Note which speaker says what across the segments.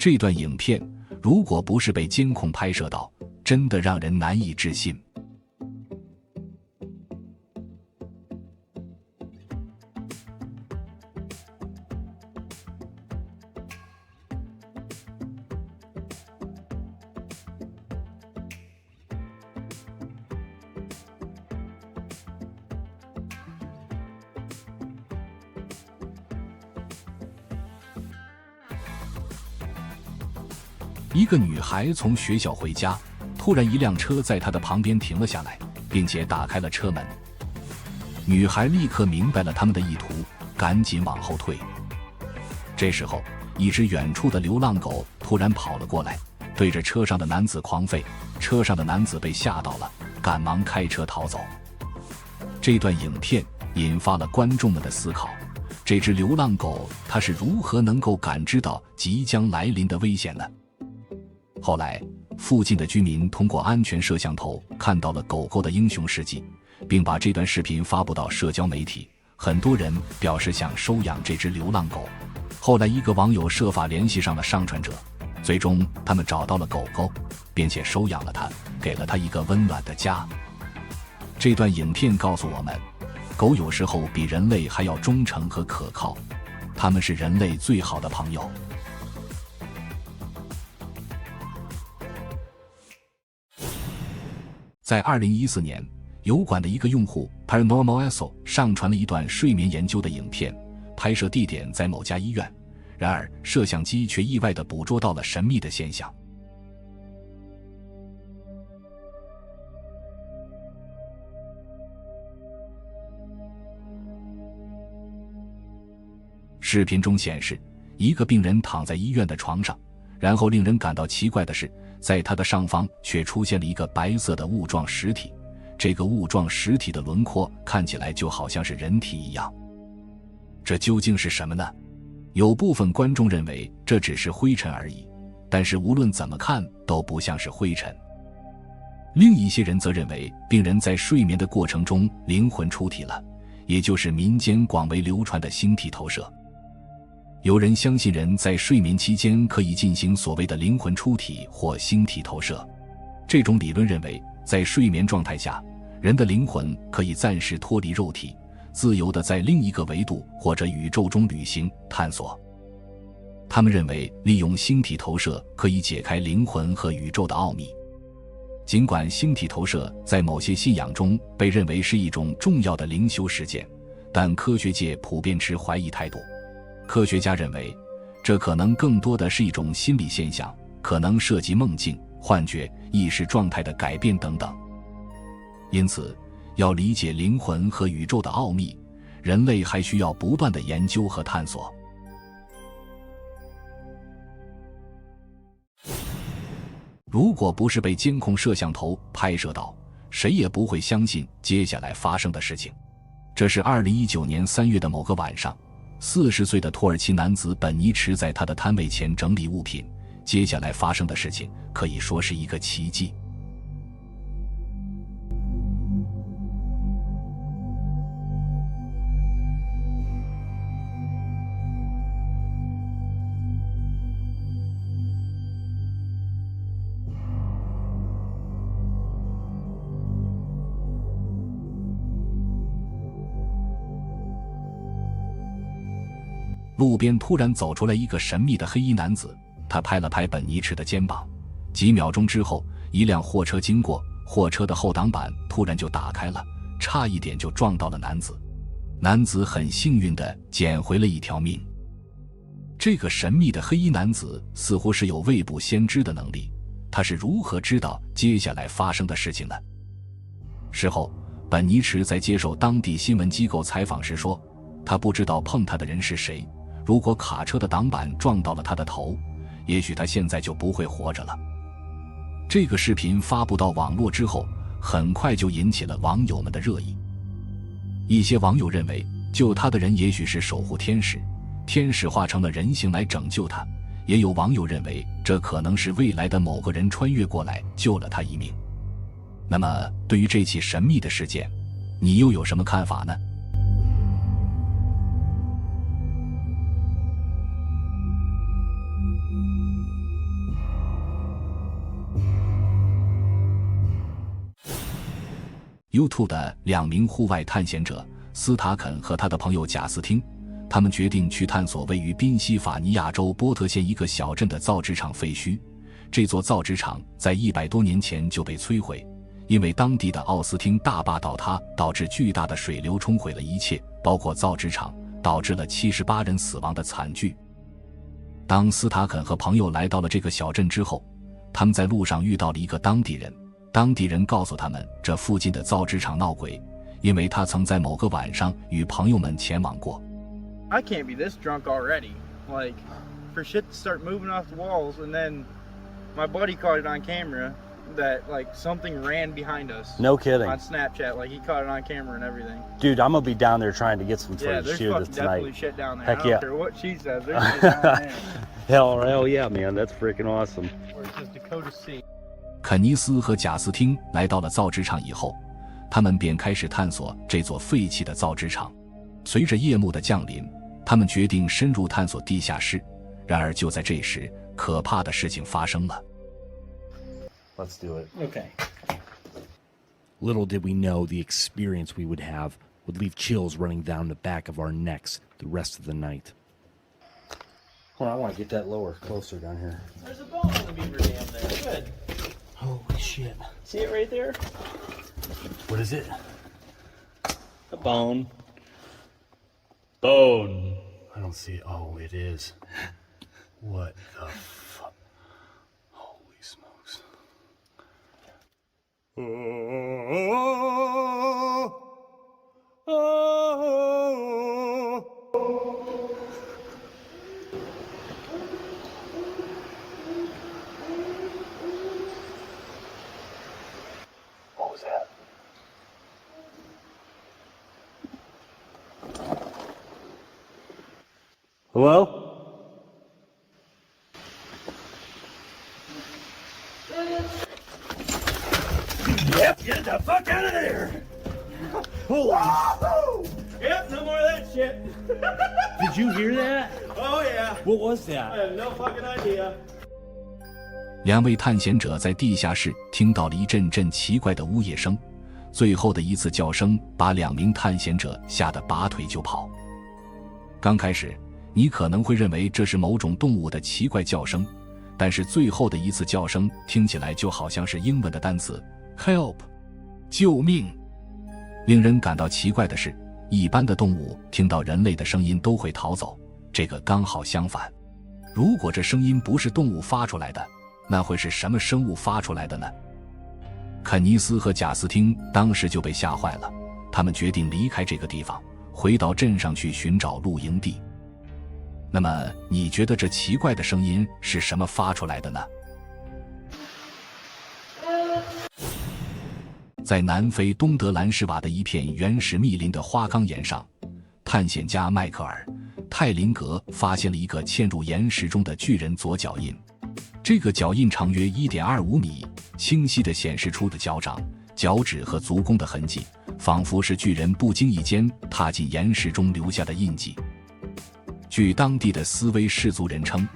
Speaker 1: 这段影片如果不是被监控拍摄到，真的让人难以置信。一个女孩从学校回家，突然一辆车在她的旁边停了下来，并且打开了车门。女孩立刻明白了他们的意图，赶紧往后退。这时候，一只远处的流浪狗突然跑了过来，对着车上的男子狂吠，车上的男子被吓到了，赶忙开车逃走。这段影片引发了观众们的思考，这只流浪狗它是如何能够感知到即将来临的危险呢？后来，附近的居民通过安全摄像头看到了狗狗的英雄事迹，并把这段视频发布到社交媒体。很多人表示想收养这只流浪狗。后来，一个网友设法联系上了上传者，最终他们找到了狗狗，并且收养了它，给了它一个温暖的家。这段影片告诉我们，狗有时候比人类还要忠诚和可靠，它们是人类最好的朋友。在2014年，油管的一个用户 Paranormal Esso 上传了一段睡眠研究的影片，拍摄地点在某家医院，然而摄像机却意外地捕捉到了神秘的现象。视频中显示，一个病人躺在医院的床上，然后令人感到奇怪的是，在他的上方却出现了一个白色的雾状实体，这个雾状实体的轮廓看起来就好像是人体一样。这究竟是什么呢？有部分观众认为这只是灰尘而已，但是无论怎么看都不像是灰尘。另一些人则认为病人在睡眠的过程中灵魂出体了，也就是民间广为流传的星体投射。有人相信人在睡眠期间可以进行所谓的灵魂出体或星体投射。这种理论认为，在睡眠状态下，人的灵魂可以暂时脱离肉体，自由地在另一个维度或者宇宙中旅行探索。他们认为利用星体投射可以解开灵魂和宇宙的奥秘。尽管星体投射在某些信仰中被认为是一种重要的灵修实践，但科学界普遍持怀疑态度。科学家认为，这可能更多的是一种心理现象，可能涉及梦境、幻觉、意识状态的改变等等。因此，要理解灵魂和宇宙的奥秘，人类还需要不断的研究和探索。如果不是被监控摄像头拍摄到，谁也不会相信接下来发生的事情。这是2019年3月的某个晚上，40岁的土耳其男子本尼驰在他的摊位前整理物品，接下来发生的事情可以说是一个奇迹。路边突然走出来一个神秘的黑衣男子，他拍了拍本尼驰的肩膀。几秒钟之后，一辆货车经过，货车的后挡板突然就打开了，差一点就撞到了男子。男子很幸运地捡回了一条命。这个神秘的黑衣男子似乎是有未卜先知的能力，他是如何知道接下来发生的事情呢？事后，本尼驰在接受当地新闻机构采访时说，他不知道碰他的人是谁，如果卡车的挡板撞到了他的头，也许他现在就不会活着了。这个视频发布到网络之后，很快就引起了网友们的热议。一些网友认为，救他的人也许是守护天使，天使化成了人形来拯救他；也有网友认为，这可能是未来的某个人穿越过来救了他一命。那么，对于这起神秘的事件，你又有什么看法呢？ U2 的2名户外探险者斯塔肯和他的朋友贾斯汀，他们决定去探索位于宾夕法尼亚州波特县一个小镇的造纸厂废墟。这座造纸厂在100多年前就被摧毁，因为当地的奥斯汀大坝倒塌，导致巨大的水流冲毁了一切，包括造纸厂，导致了78人死亡的惨剧。当斯塔肯和朋友来到了这个小镇之后，他们在路上遇到了一个当地人，当地人告诉他们，这附近的造纸厂闹鬼，因为他曾在某个晚上与朋友们前往过。
Speaker 2: I can't be this drunk already. Like, for shit to start moving off the walls, and then my buddy caught it on camera that, like, something ran behind us.
Speaker 3: No kidding.
Speaker 2: On Snapchat, like, he caught it on camera and everything.
Speaker 3: Dude, I'm gonna be down there trying to get some
Speaker 2: Yeah,
Speaker 3: footage
Speaker 2: there's
Speaker 3: too
Speaker 2: fucking definitely
Speaker 3: tonight.
Speaker 2: shit down there.
Speaker 3: Heck
Speaker 2: I don't
Speaker 3: yeah.
Speaker 2: care what she says. There's shit down there.
Speaker 3: hell yeah, man, that's freaking awesome.
Speaker 2: Or it says Dakota Sea.
Speaker 1: 肯尼斯和贾斯汀来到了造纸厂以后，他们便开始探索这座废弃的造纸厂。随着夜幕的降临，他们决定深入探索地下室。然而就在这时，可怕的事情发生了。
Speaker 3: Let's do it.
Speaker 2: Okay.
Speaker 4: Little did we know the experience we would have would leave chills running down the back of our necks the rest of the night.
Speaker 3: Hold on, I want to get that lower, closer down here.
Speaker 2: There's a bone in the beaver dam there. Good.
Speaker 3: Holy shit.
Speaker 2: See it right there?
Speaker 3: What is it?
Speaker 2: A bone. Bone.
Speaker 3: I don't see it. Oh, it is. What the fuck? Holy smokes. What was that? Hello? Yep, get the fuck out of there! Holy!
Speaker 2: Yep, no more of that shit.
Speaker 3: Did you hear that?
Speaker 2: Oh, yeah.
Speaker 3: What was
Speaker 2: I
Speaker 3: that?
Speaker 2: have no fucking idea.
Speaker 1: 2位探险者在地下室听到了一阵阵奇怪的呜咽声，最后的一次叫声把2名探险者吓得拔腿就跑。刚开始，你可能会认为这是某种动物的奇怪叫声，但是最后的一次叫声听起来就好像是英文的单词 help， 救命。令人感到奇怪的是，一般的动物听到人类的声音都会逃走，这个刚好相反。如果这声音不是动物发出来的，那会是什么生物发出来的呢？肯尼斯和贾斯汀当时就被吓坏了，他们决定离开这个地方，回到镇上去寻找露营地。那么你觉得这奇怪的声音是什么发出来的呢？在南非东德兰士瓦的一片原始密林的花岗岩上，探险家迈克尔·泰林格发现了一个嵌入岩石中的巨人左脚印。这个脚印长约 1.25 米，清晰地显示出的脚掌、脚趾和足弓的痕迹，仿佛是巨人不经意间踏进岩石中留下的印记。据当地的斯威氏族人称，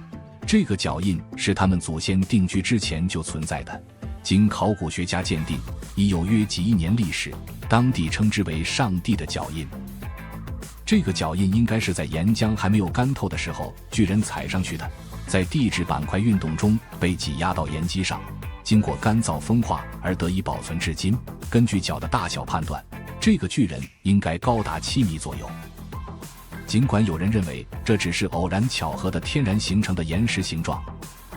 Speaker 1: 这个脚印是他们祖先定居之前就存在的，经考古学家鉴定，已有约几亿年历史，当地称之为上帝的脚印。这个脚印应该是在岩浆还没有干透的时候巨人踩上去的，在地质板块运动中被挤压到岩基上，经过干燥风化而得以保存至今。根据脚的大小判断，这个巨人应该高达7米左右。尽管有人认为这只是偶然巧合的天然形成的岩石形状，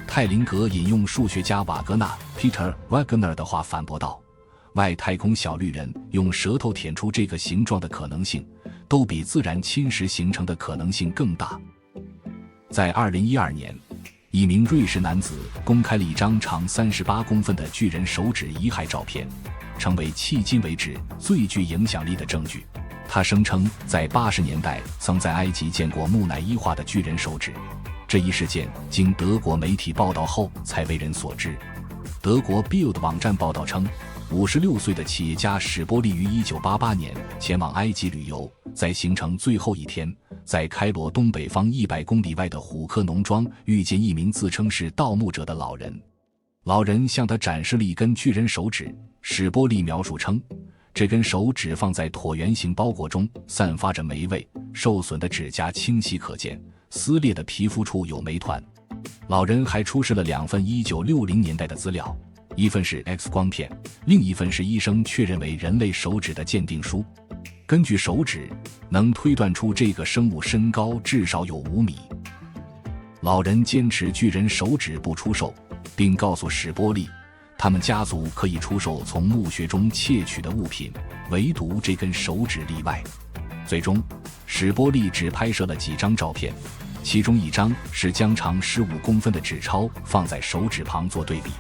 Speaker 1: 泰林格引用数学家瓦格纳 Peter Wagner 的话反驳道，外太空小绿人用舌头舔出这个形状的可能性，都比自然侵蚀形成的可能性更大。在2012年，一名瑞士男子公开了一张长38公分的巨人手指遗骸照片，成为迄今为止最具影响力的证据。他声称在80年代曾在埃及见过木乃伊化的巨人手指，这一事件经德国媒体报道后才为人所知。德国 Bild 网站报道称，56岁的企业家史波利于1988年前往埃及旅游，在行程最后一天，在开罗东北方100公里外的虎克农庄遇见一名自称是盗墓者的老人。老人向他展示了一根巨人手指，史波利描述称，这根手指放在椭圆形包裹中，散发着霉味，受损的指甲清晰可见，撕裂的皮肤处有霉团。老人还出示了2份1960年代的资料，一份是 X 光片，另一份是医生确认为人类手指的鉴定书。根据手指，能推断出这个生物身高至少有5米。老人坚持巨人手指不出售，并告诉史波利，他们家族可以出售从墓穴中窃取的物品，唯独这根手指例外。最终，史波利只拍摄了几张照片，其中一张是将长15公分的纸钞放在手指旁做对比。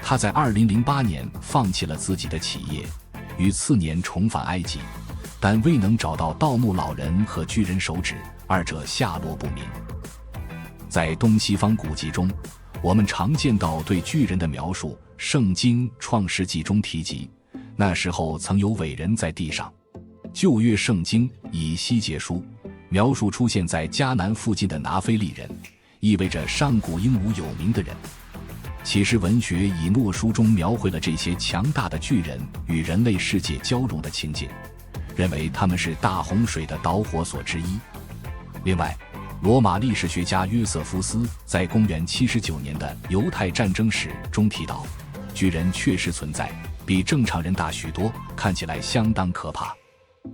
Speaker 1: 他在2008年放弃了自己的企业，于次年重返埃及，但未能找到盗墓老人和巨人手指，二者下落不明。在东西方古籍中，我们常见到对巨人的描述，圣经创世纪中提及，那时候曾有伟人在地上。旧约圣经以西结书描述出现在迦南附近的拿非利人，意味着上古英武有名的人。启示文学以诺书中描绘了这些强大的巨人与人类世界交融的情景，认为他们是大洪水的导火索之一。另外，罗马历史学家约瑟夫斯在公元79年的犹太战争史中提到，巨人确实存在，比正常人大许多，看起来相当可怕。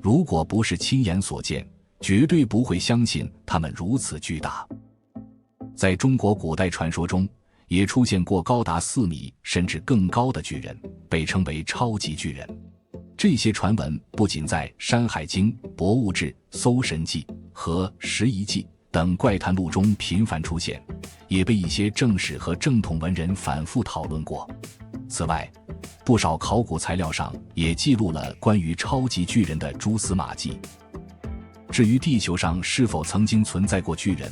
Speaker 1: 如果不是亲眼所见，绝对不会相信他们如此巨大。在中国古代传说中，也出现过高达4米甚至更高的巨人，被称为超级巨人。这些传闻不仅在《山海经》《博物志》《搜神记》和《拾遗记》等怪谈录中频繁出现，也被一些正史和正统文人反复讨论过。此外，不少考古材料上也记录了关于超级巨人的蛛丝马迹。至于地球上是否曾经存在过巨人，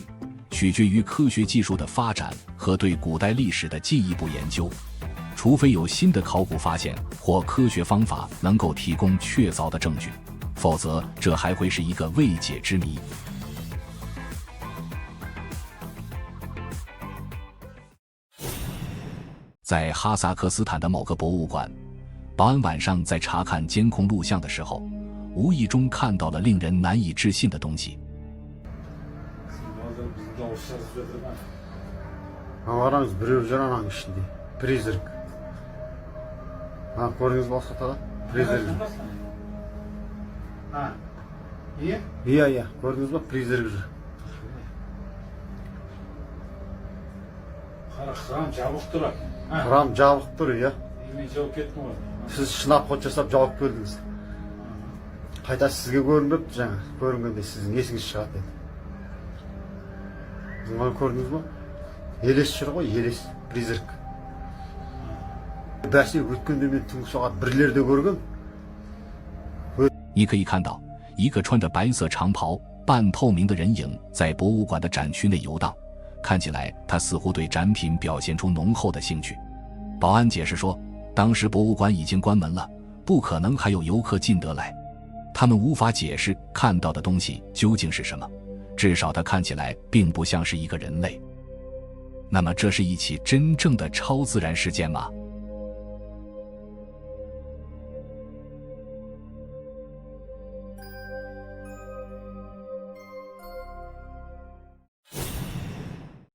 Speaker 1: 取决于科学技术的发展和对古代历史的进一步研究。除非有新的考古发现或科学方法能够提供确凿的证据，否则这还会是一个未解之谜。在哈萨克斯坦的某个博物馆，保安晚上在查看监控录像的时候，无意中看到了令人难以置信的东西。
Speaker 3: Қараңыз, біреу жүр ананың ішінде. Призрак. Көрдіңіз бе осы фотода? Призрак. Иә, көрдіңіз бе? Призрак жүр.
Speaker 5: Храм жабық тұр.
Speaker 3: Храм жабық тұр, иә.
Speaker 5: Мен жауып кеттім ғой.
Speaker 3: Сіз шынап ход жасап жауап келдіңіз. Қайта сізге көрінбепті жаңа. Көрінгенде сіздің есіңіз шығады деді. Сіз оны көрдіңіз бе? Елес жүр ғой, елес, призрак. Бәсе өткенде мен түнгі сағат 1-лерде көргем.
Speaker 1: 你可以看到一个穿着白色长袍、半透明的人影在博物馆的展区内游荡，看起来他似乎对展品表现出浓厚的兴趣。保安解释说，当时博物馆已经关门了，不可能还有游客进得来，他们无法解释看到的东西究竟是什么，至少它看起来并不像是一个人类。那么这是一起真正的超自然事件吗？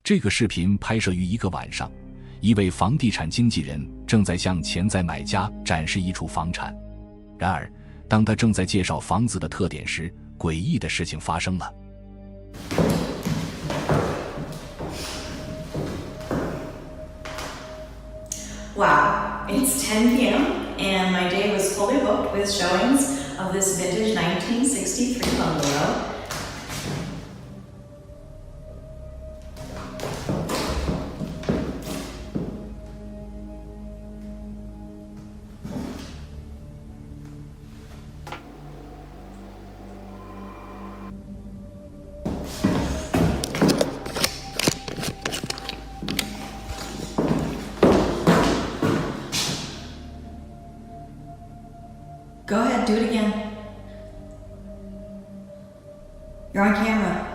Speaker 1: 这个视频拍摄于一个晚上，一位房地产经纪人正在向潜在买家展示一处房产。然而，当他正在介绍房子的特点时，诡异的事情发生了。
Speaker 6: Wow, it's 10 p.m. and my day was fully booked with showings of this vintage 1963 bungalow. Go ahead, do it again. You're on camera.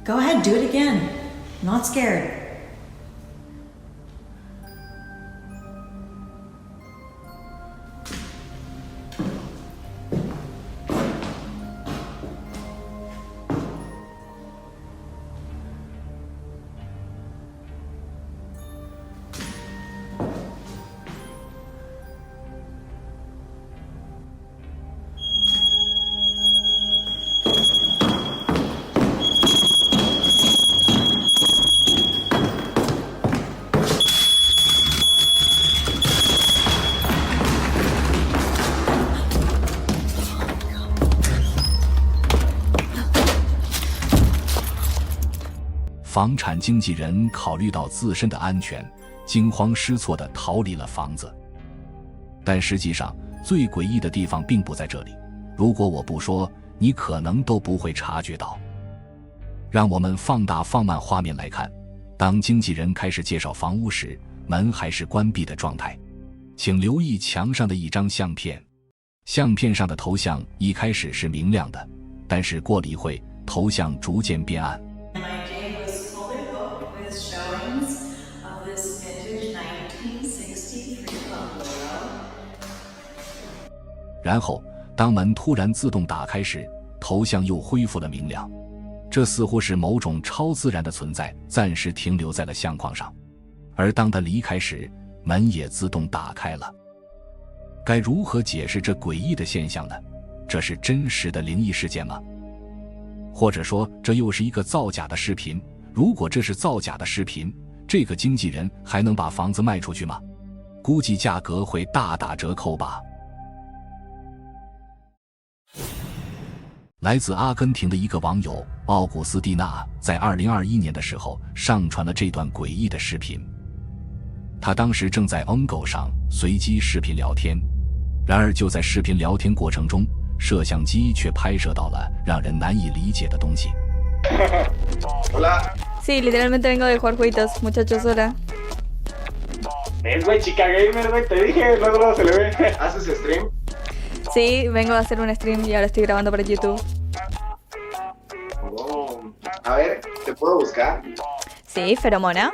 Speaker 6: Go ahead, do it again. I'm not scared.
Speaker 1: 房产经纪人考虑到自身的安全，惊慌失措地逃离了房子。但实际上，最诡异的地方并不在这里。如果我不说，你可能都不会察觉到。让我们放大放慢画面来看，当经纪人开始介绍房屋时，门还是关闭的状态。请留意墙上的一张相片，相片上的头像一开始是明亮的，但是过了一会，头像逐渐变暗。然后当门突然自动打开时，头像又恢复了明亮。这似乎是某种超自然的存在暂时停留在了相框上，而当他离开时，门也自动打开了。该如何解释这诡异的现象呢？这是真实的灵异事件吗？或者说这又是一个造假的视频？如果这是造假的视频，这个经纪人还能把房子卖出去吗？估计价格会大打折扣吧。来自阿根廷的一个网友奥古斯蒂娜在2021年的时候上传了这段诡异的视频。他当时正在 Ongo 上随机视频聊天，然而就在视频聊天过程中，摄像机却拍摄到了让人难以理解的东西。
Speaker 7: Hola.
Speaker 8: Sí, literalmente vengo de jugar jueguitos, muchachos, hola.
Speaker 7: ¿Ves, güey? Chica gamer, güey. Te dije, luego se le ve. ¿Haces stream?
Speaker 8: Sí, vengo a hacer un stream y ahora estoy grabando para YouTube.
Speaker 7: Oh. A ver, ¿te puedo buscar?
Speaker 8: Sí, Feromona.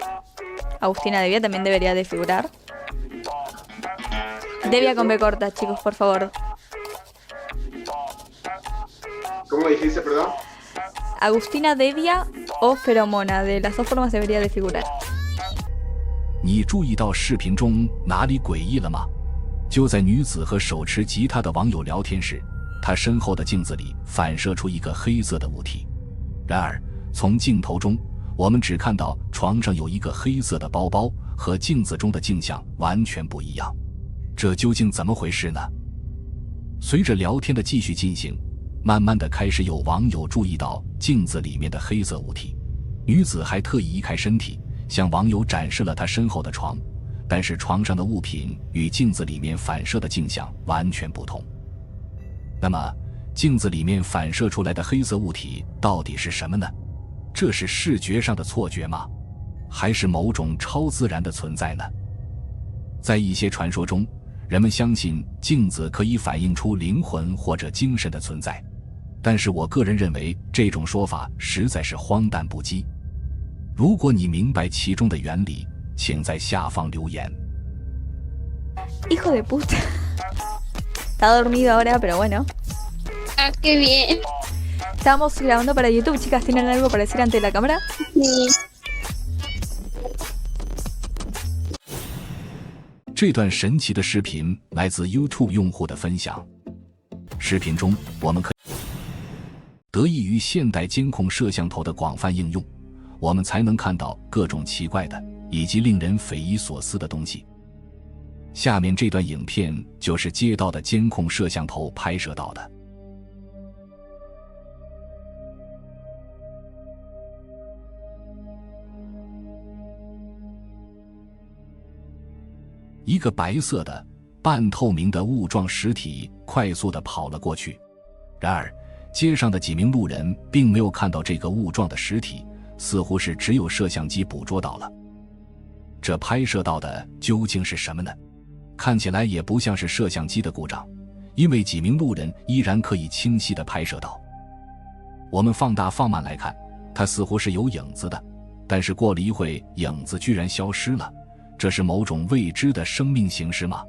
Speaker 8: Agustina Devia también debería de figurar. Devia con B corta, chicos, por favor.
Speaker 7: ¿Cómo dijiste, perdón?
Speaker 8: Agustina Devia o Feromona, de las dos formas debería de figurar.
Speaker 1: 你注意到视频中哪里诡异了吗？就在女子和手持吉他的网友聊天时，她身后的镜子里反射出一个黑色的物体。然而，从镜头中，我们只看到床上有一个黑色的包包，和镜子中的镜像完全不一样。这究竟怎么回事呢？随着聊天的继续进行，慢慢的开始有网友注意到镜子里面的黑色物体。女子还特意移开身体，向网友展示了她身后的床。但是床上的物品与镜子里面反射的镜像完全不同。那么，镜子里面反射出来的黑色物体到底是什么呢？这是视觉上的错觉吗？还是某种超自然的存在呢？在一些传说中，人们相信镜子可以反映出灵魂或者精神的存在，但是我个人认为这种说法实在是荒诞不羁。如果你明白其中的原理，请在下方留言。
Speaker 8: Hijo de puta. Está dormido ahora, pero bueno.
Speaker 9: Ah, qué bien.
Speaker 8: Estamos grabando para YouTube, chicas. ¿Tienen algo para decir ante la cámara?
Speaker 9: Sí.
Speaker 1: 这段神奇的视频来自 YouTube 用户的分享。视频中，我们可以得益于现代监控摄像头的广泛应用，我们才能看到各种奇怪的以及令人匪夷所思的东西。下面这段影片就是街道的监控摄像头拍摄到的。一个白色的半透明的雾状实体快速地跑了过去，然而街上的几名路人并没有看到这个雾状的实体，似乎是只有摄像机捕捉到了。这拍摄到的究竟是什么呢？看起来也不像是摄像机的故障，因为几名路人依然可以清晰地拍摄到。我们放大放慢来看，它似乎是有影子的，但是过了一会，影子居然消失了，这是某种未知的生命形式吗？